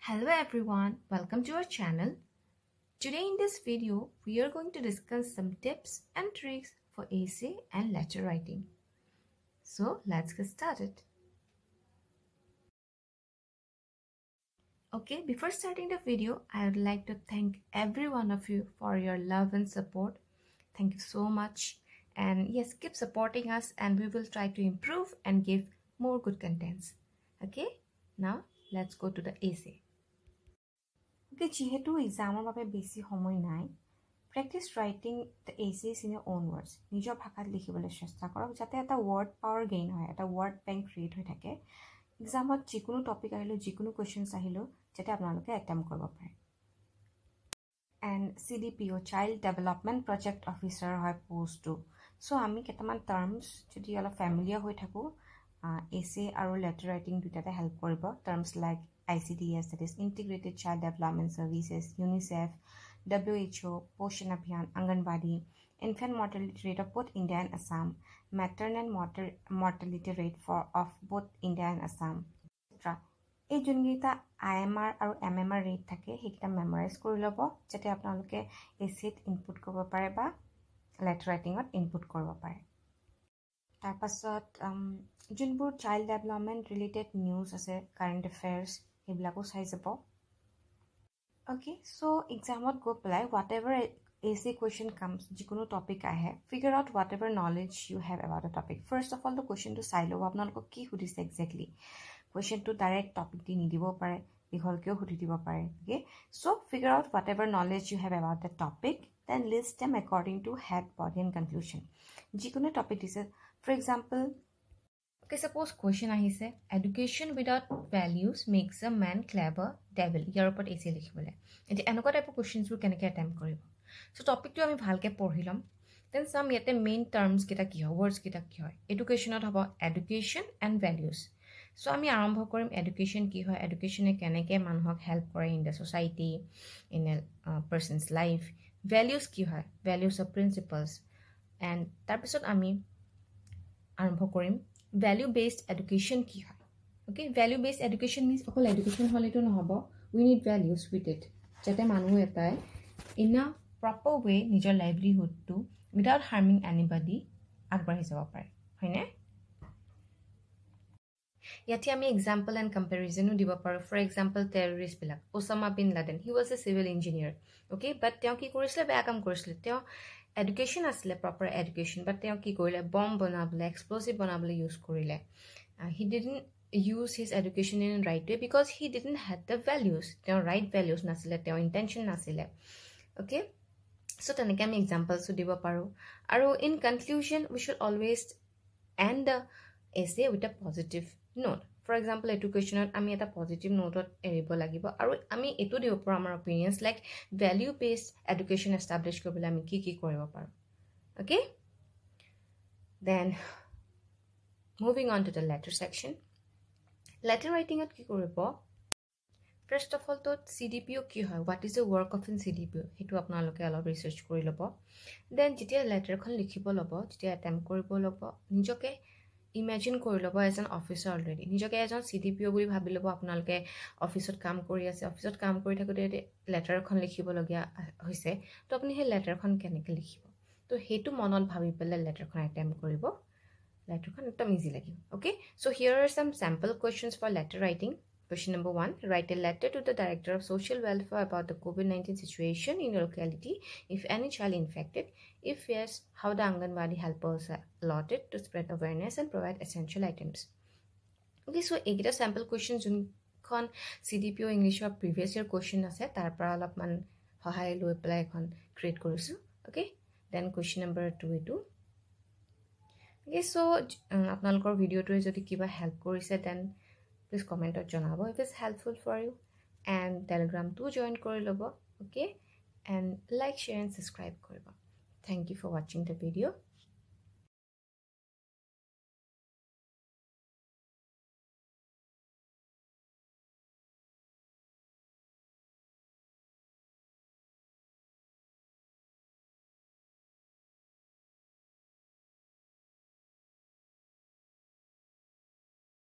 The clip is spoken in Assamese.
Hello everyone, welcome to our channel. Today in this video, we are going to discuss some tips and tricks for essay and letter writing. So let's get started. Okay, before starting the video, I would like to thank every one of you for your love and support. Thank you so much. And yes, keep supporting us and we will try to improve and give more good contents. Okay, now let's go to the essay. Okay, যেহেতু এক্সামৰ বাবে বেছি সময় নাই, practice writing the essays in your own words. নিজৰ ভাষাত লিখিবলৈ চেষ্টা কৰক যাতে এটা word power gain হয়, এটা word bank create হৈ থাকে। এক্সামত যিকোনো টপিক আহিলো, যিকোনো কোৱেশ্চনছ আহিলো, যাতে আপোনালোকে attempt কৰিব পাৰে। And Cdpo Child Development Project Officer হয় পোষ্টটো। সো আমি কেইটামান টাৰ্মছ যদি অলপ ফেমিলিয়াৰ হৈ থাকো, essay আৰু letter writing দুটাতে হেল্প কৰিব। Terms like ICDS, that is Integrated Child Development Services, UNICEF, WHO, Poshan Abhiyan, Anganwadi, infant mortality rate of both India and Assam, maternal mortality rate of both India and Assam, etc. এই যোনকেইটা IMR আৰু MMR ৰেট থাকে সেইকেইটা মেমৰাইজ কৰি ল'ব যাতে আপোনালোকে এছেত ইনপুট কৰিব পাৰে বা লেটাৰ ৰাইটিঙত ইনপুট কৰিব পাৰে। তাৰপাছত যোনবোৰ চাইল্ড ডেভেলপমেণ্ট ৰিলেটেড নিউজ আছে, কাৰেণ্ট এফেয়াৰ্ছ, সেইবিলাকো চাই যাব। অ'কে, চ' এক্সামত গৈ পেলাই what ever essay question comes, যিকোনো টপিক আহে, figure out whatever knowledge you have about the topic. First of all, the question to চাই ল'ব আপোনালোকক কি সুধিছে exactly. Question to direct topic দি নিদিব পাৰে, দীঘলকেও সুধি দিব পাৰে। Okay, so figure out whatever knowledge you have about the topic, then list them according to head, body and conclusion. যিকোনো টপিক দিছে, for example, okay, suppose question ahise, education without values makes a man clever devil. ইয়াৰ ওপৰত essay লিখিবলে। এতিয়া এনেকুৱা টাইপ অফ কোৱেশ্চনছ বোৰ কেনেকৈ attempt কৰিব। সো টপিকটো আমি ভালকে পঢ়ি লম, দেন সাম ইয়াতে মেইন টাৰ্মছ কেইটা কি হয়, ৱৰ্ডছ কেইটা কি হয়। এডুকেশ্যনত হ'ব এডুকেশ্যন এণ্ড ভেলিউজ। সো আমি আৰম্ভ কৰিম এডুকেশ্যন কি হয়, এডুকেশ্যনে কেনেকৈ মানুহক হেল্প কৰে in the society, in a persons life. Values কি হয়, ভেলিউজ অফ প্ৰিন্সিপলছ। এণ্ড তাৰপিছত আমি আৰম্ভ কৰিম ভ্যালু বেসড এডুকেশ্যন কি হয়। Okay, value based education means অকল এডুকেশ্যন হ'লেতো নহ'ব, উই নিড ভ্যালুজ উইথ ইট, যাতে মানুহ এটাই ইন আ প্ৰপাৰ ৱে নিজৰ লাইভলিহুডটো উইদাউট হাৰ্মিং এনিবডি আগবাঢ়ি যাব পাৰে, হয়নে? ইয়াতে আমি এক্সাম্পল এণ্ড কম্পেৰিজনো দিব পাৰোঁ। ফৰ এক্সাম্পল টেৰৰিষ্টবিলাক, Osama bin Laden, he was a civil engineer. Okay, but তেওঁ কি কৰিছিলে, বেয়া কাম কৰিছিলে। তেওঁ এডুকেশ্যন আছিলে, প্ৰপাৰ এডুকেশ্যন, বাট তেওঁ কি কৰিলে, বম্ব বনাবলৈ, এক্সপ্ল'জিভ বনাবলৈ ইউজ কৰিলে। He didn't use his education in right way because he didn't heed the values. তেওঁৰ ৰাইট ভেলিউজ নাছিলে, তেওঁৰ ইণ্টেনশ্যন নাছিলে। অ'কে, চ' তেনেকৈ আমি এক্সাম্পলছো দিব পাৰোঁ। আৰু in conclusion we should always and the essay with a positive note. For example, educationত আমি এটা পজিটিভ নোটত এৰিব লাগিব আৰু আমি এইটো দিব পাৰোঁ আমাৰ opinions like value based education establish কৰিবলৈ আমি কি কি কৰিব পাৰোঁ। Okay, then moving on to the letter section. Letter ৰাইটিঙত কি কৰিব, ফাৰ্ষ্ট অফ অল তো CDPO কি হয়, what is the work of in CDPO, সেইটো আপোনালোকে অলপ ৰিচাৰ্চ কৰি ল'ব। দেন যেতিয়া লেটাৰখন লিখিব ল'ব, যেতিয়া এটেম্প কৰিব ল'ব, নিজকে ইমেজিন কৰি ল'ব এজ এন অফিচাৰ অলৰেডি, নিজকে এজন CDPO বুলি ভাবি ল'ব। আপোনালোকে অফিচত কাম কৰি আছে, অফিচত কাম কৰি থাকোঁতে লেটাৰখন লিখিবলগীয়া হৈছে, তো আপুনি সেই লেটাৰখন কেনেকৈ লিখিব, তো সেইটো মনত ভাবি পেলাই লেটাৰখন এটেম্প কৰিব। লেটাৰখন একদম ইজি লাগিব। Okay, so' here are some sample questions for letter writing. Question number 1, write a letter to the Director of Social Welfare about the COVID-19 situation in your locality if any child infected. If yes, how the Anganwadi helpers are allotted to spread awareness and provide essential items. Okay, so egita sample questions jonkon CDPO English or previous year question ase tar para alopman hohai loi pelai ekhon create korisu. Okay, then question number 2 okay, so apnalokor video to jodi kiba help korise then please comment or janabo if it's helpful for you, and Telegram to join kori lobo. Okay, and like, share and subscribe koriba. Thank you for watching the video.